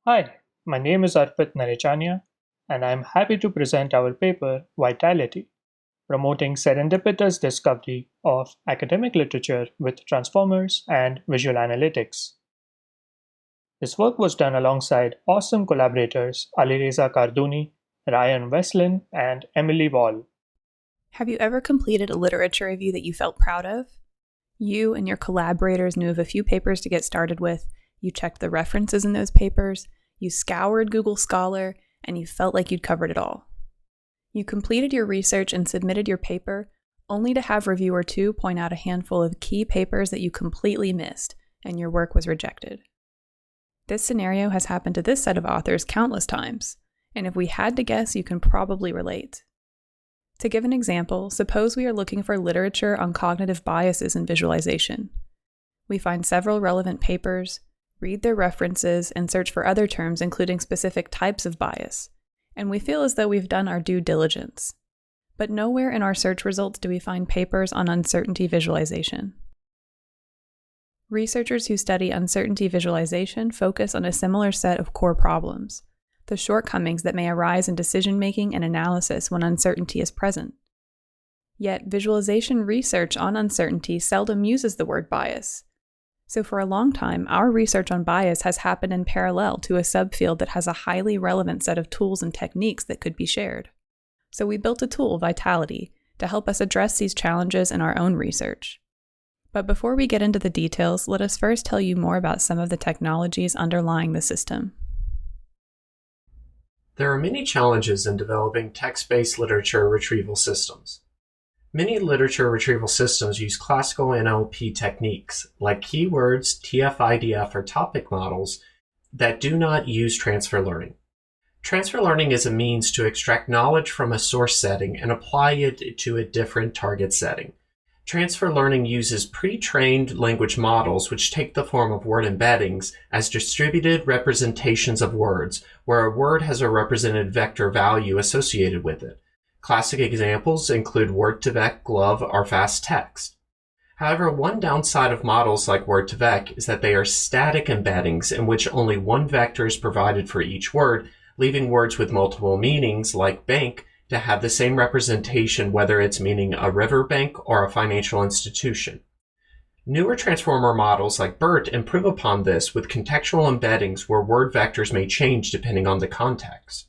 Hi, my name is Arpit Narechania, and I'm happy to present our paper VitaLITy, promoting serendipitous discovery of academic literature with transformers and visual analytics. This work was done alongside awesome collaborators Alireza Karduni, Ryan Weslin, and Emily Wall. Have you ever completed a literature review that you felt proud of? You and your collaborators knew of a few papers to get started with, you checked the references in those papers, you scoured Google Scholar, and you felt like you'd covered it all. You completed your research and submitted your paper, only to have reviewer 2 point out a handful of key papers that you completely missed, and your work was rejected. This scenario has happened to this set of authors countless times, and if we had to guess, you can probably relate. To give an example, suppose we are looking for literature on cognitive biases in visualization. We find several relevant papers, read their references, and search for other terms including specific types of bias, and we feel as though we've done our due diligence. But nowhere in our search results do we find papers on uncertainty visualization. Researchers who study uncertainty visualization focus on a similar set of core problems, the shortcomings that may arise in decision-making and analysis when uncertainty is present. Yet, visualization research on uncertainty seldom uses the word bias. So for a long time, our research on bias has happened in parallel to a subfield that has a highly relevant set of tools and techniques that could be shared. So we built a tool, VitaLITy, to help us address these challenges in our own research. But before we get into the details, let us first tell you more about some of the technologies underlying the system. There are many challenges in developing text-based literature retrieval systems. Many literature retrieval systems use classical NLP techniques, like keywords, TF-IDF, or topic models, that do not use transfer learning. Transfer learning is a means to extract knowledge from a source setting and apply it to a different target setting. Transfer learning uses pre-trained language models which take the form of word embeddings as distributed representations of words, where a word has a represented vector value associated with it. Classic examples include word2vec, glove, or fast text. However, one downside of models like word2vec is that they are static embeddings in which only one vector is provided for each word, leaving words with multiple meanings, like bank, to have the same representation whether it's meaning a riverbank or a financial institution. Newer transformer models like BERT improve upon this with contextual embeddings where word vectors may change depending on the context.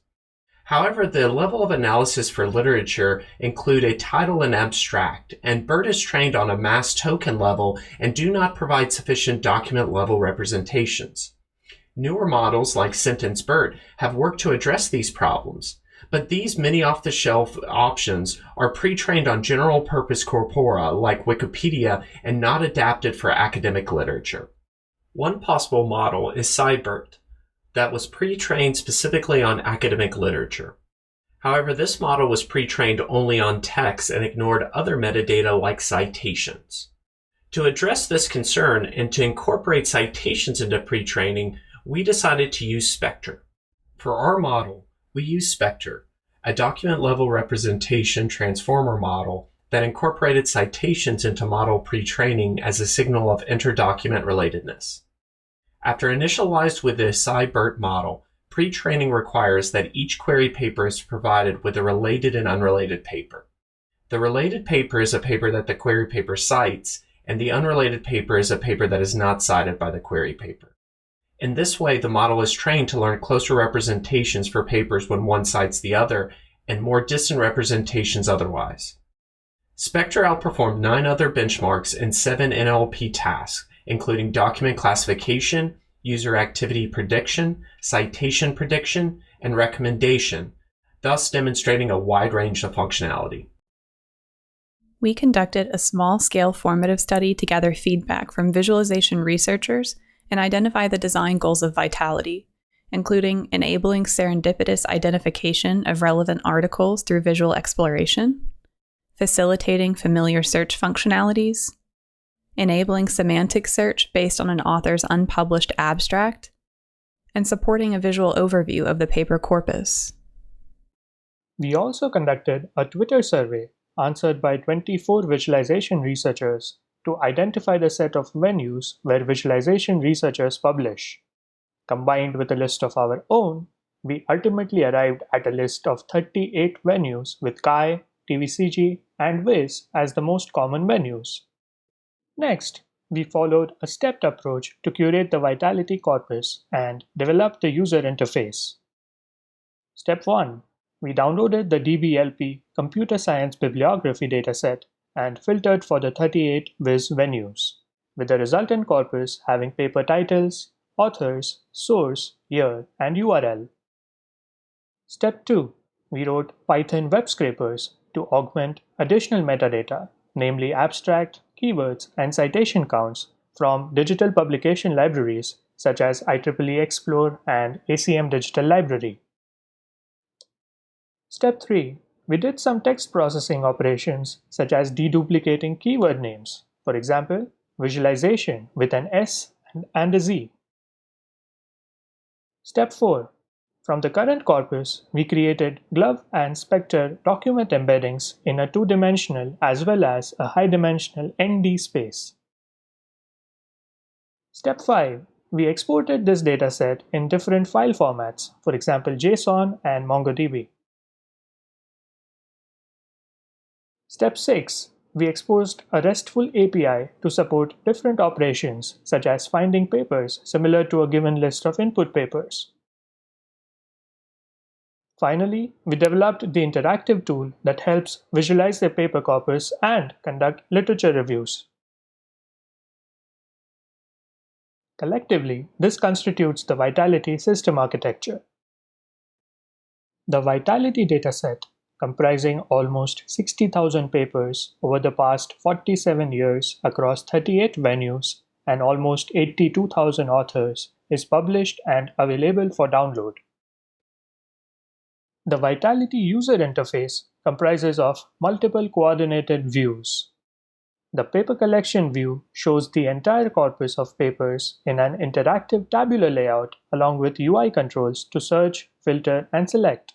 However, the level of analysis for literature include a title and abstract, and BERT is trained on a mass token level and do not provide sufficient document level representations. Newer models like Sentence BERT have worked to address these problems. But these many off-the-shelf options are pre-trained on general-purpose corpora like Wikipedia and not adapted for academic literature. One possible model is SciBERT that was pre-trained specifically on academic literature. However, this model was pre-trained only on text and ignored other metadata like citations. To address this concern and to incorporate citations into pre-training, we decided to use Spectre. For our model, we use Spectre, a document-level representation transformer model that incorporated citations into model pre-training as a signal of inter-document relatedness. After initialized with the SciBERT model, pre-training requires that each query paper is provided with a related and unrelated paper. The related paper is a paper that the query paper cites, and the unrelated paper is a paper that is not cited by the query paper. In this way, the model is trained to learn closer representations for papers when one cites the other, and more distant representations otherwise. Spectre outperformed 9 other benchmarks in 7 NLP tasks, including document classification, user activity prediction, citation prediction, and recommendation, thus demonstrating a wide range of functionality. We conducted a small-scale formative study to gather feedback from visualization researchers and identify the design goals of VitaLITy, including enabling serendipitous identification of relevant articles through visual exploration, facilitating familiar search functionalities, enabling semantic search based on an author's unpublished abstract, and supporting a visual overview of the paper corpus. We also conducted a Twitter survey answered by 24 visualization researchers to identify the set of venues where visualization researchers publish. Combined with a list of our own, we ultimately arrived at a list of 38 venues with CHI, TVCG, and VIS as the most common venues. Next, we followed a stepped approach to curate the VitaLITy corpus and develop the user interface. Step 1. We downloaded the DBLP Computer Science Bibliography dataset and filtered for the 38 VIS venues, with the resultant corpus having paper titles, authors, source, year, and URL. Step 2. We wrote Python web scrapers to augment additional metadata, namely abstract, keywords, and citation counts from digital publication libraries such as IEEE Explore and ACM Digital Library. Step 3. We did some text processing operations such as deduplicating keyword names, for example, visualization with an S and a Z. Step 4. From the current corpus, we created glove and spectre document embeddings in a two-dimensional as well as a high-dimensional ND space. Step 5. We exported this dataset in different file formats, for example JSON and MongoDB. Step 6. We exposed a RESTful API to support different operations such as finding papers similar to a given list of input papers. Finally, we developed the interactive tool that helps visualize the paper corpus and conduct literature reviews. Collectively, this constitutes the VitaLITy system architecture. The VitaLITy dataset, comprising almost 60,000 papers over the past 47 years across 38 venues and almost 82,000 authors, is published and available for download. The VitaLITy user interface comprises of multiple coordinated views. The paper collection view shows the entire corpus of papers in an interactive tabular layout along with UI controls to search, filter, and select.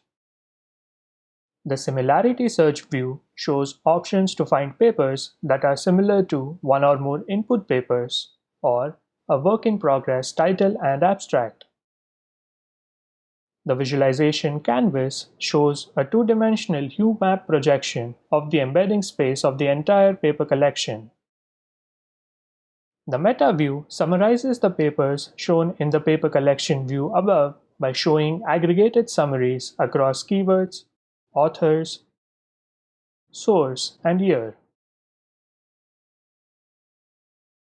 The similarity search view shows options to find papers that are similar to one or more input papers, or a work in progress title and abstract. The visualization canvas shows a two-dimensional hue map projection of the embedding space of the entire paper collection. The meta view summarizes the papers shown in the paper collection view above by showing aggregated summaries across keywords, authors, source, and year.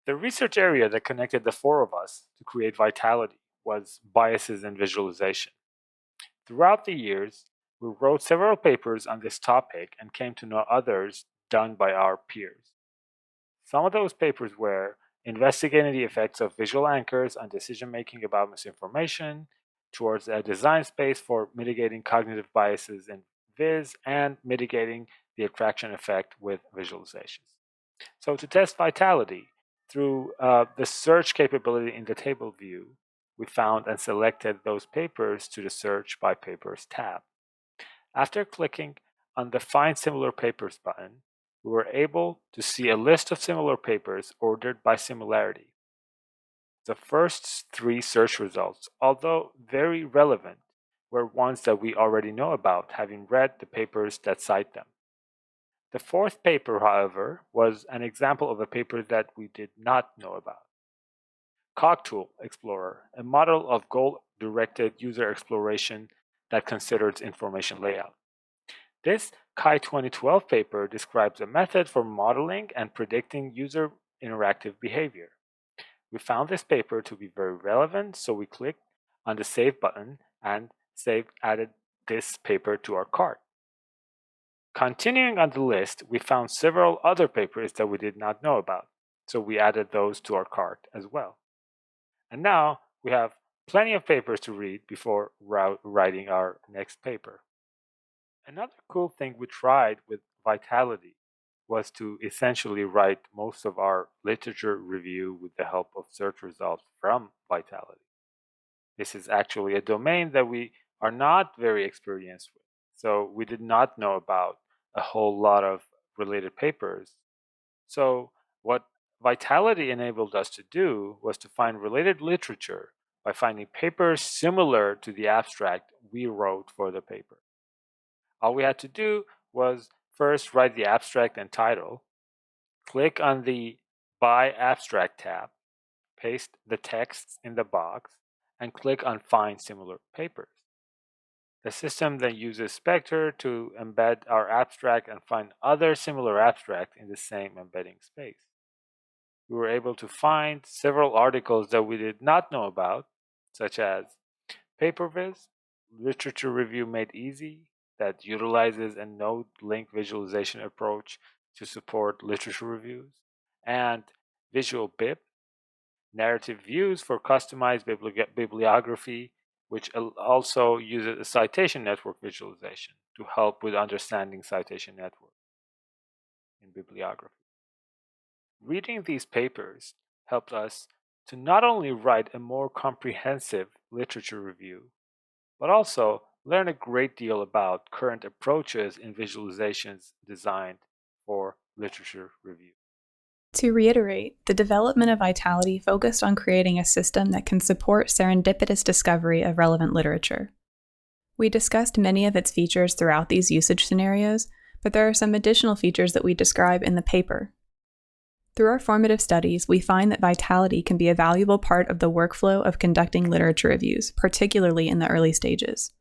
The research area that connected the four of us to create VitaLITy was biases in visualization. Throughout the years, we wrote several papers on this topic and came to know others done by our peers. Some of those papers were investigating the effects of visual anchors on decision-making about misinformation, towards a design space for mitigating cognitive biases in VIS, and mitigating the attraction effect with visualizations. So to test VitaLITy, through the search capability in the table view, we found and selected those papers to the Search by Papers tab. After clicking on the Find Similar Papers button, we were able to see a list of similar papers ordered by similarity. The first three search results, although very relevant, were ones that we already know about, having read the papers that cite them. The fourth paper, however, was an example of a paper that we did not know about. Contextual Explorer, a model of goal-directed user exploration that considers information layout. This CHI 2012 paper describes a method for modeling and predicting user interactive behavior. We found this paper to be very relevant, so we clicked on the Save button and added this paper to our cart. Continuing on the list, we found several other papers that we did not know about, so we added those to our cart as well. And now we have plenty of papers to read before writing our next paper. Another cool thing we tried with VitaLITy was to essentially write most of our literature review with the help of search results from VitaLITy. This is actually a domain that we are not very experienced with, so we did not know about a whole lot of related papers. So what VitaLITy enabled us to do was to find related literature by finding papers similar to the abstract we wrote for the paper. All we had to do was first write the abstract and title, click on the By Abstract tab, paste the texts in the box, and click on Find Similar Papers. The system then uses Spectre to embed our abstract and find other similar abstracts in the same embedding space. We were able to find several articles that we did not know about, such as Paper VIS, Literature Review Made Easy, that utilizes a node-link visualization approach to support literature reviews, and Visual BIP, narrative views for customized bibliography, which also uses a citation network visualization to help with understanding citation network in bibliography. Reading these papers helped us to not only write a more comprehensive literature review, but also learn a great deal about current approaches in visualizations designed for literature review. To reiterate, the development of VitaLITy focused on creating a system that can support serendipitous discovery of relevant literature. We discussed many of its features throughout these usage scenarios, but there are some additional features that we describe in the paper. Through our formative studies, we find that VitaLITy can be a valuable part of the workflow of conducting literature reviews, particularly in the early stages.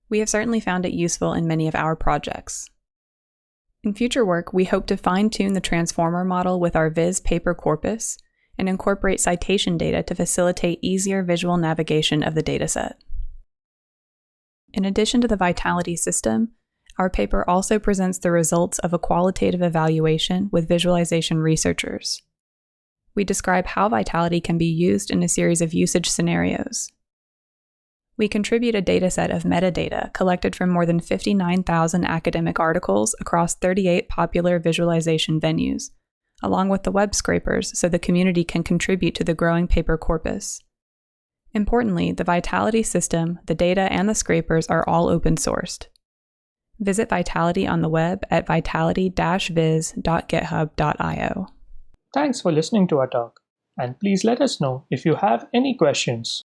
We have certainly found it useful in many of our projects. In future work, we hope to fine-tune the transformer model with our VIS paper corpus and incorporate citation data to facilitate easier visual navigation of the dataset. In addition to the VitaLITy system, our paper also presents the results of a qualitative evaluation with visualization researchers. We describe how VitaLITy can be used in a series of usage scenarios. We contribute a dataset of metadata collected from more than 59,000 academic articles across 38 popular visualization venues, along with the web scrapers so the community can contribute to the growing paper corpus. Importantly, the VitaLITy system, the data, and the scrapers are all open sourced. Visit VitaLITy on the web at vitality-vis.github.io. Thanks for listening to our talk, and please let us know if you have any questions.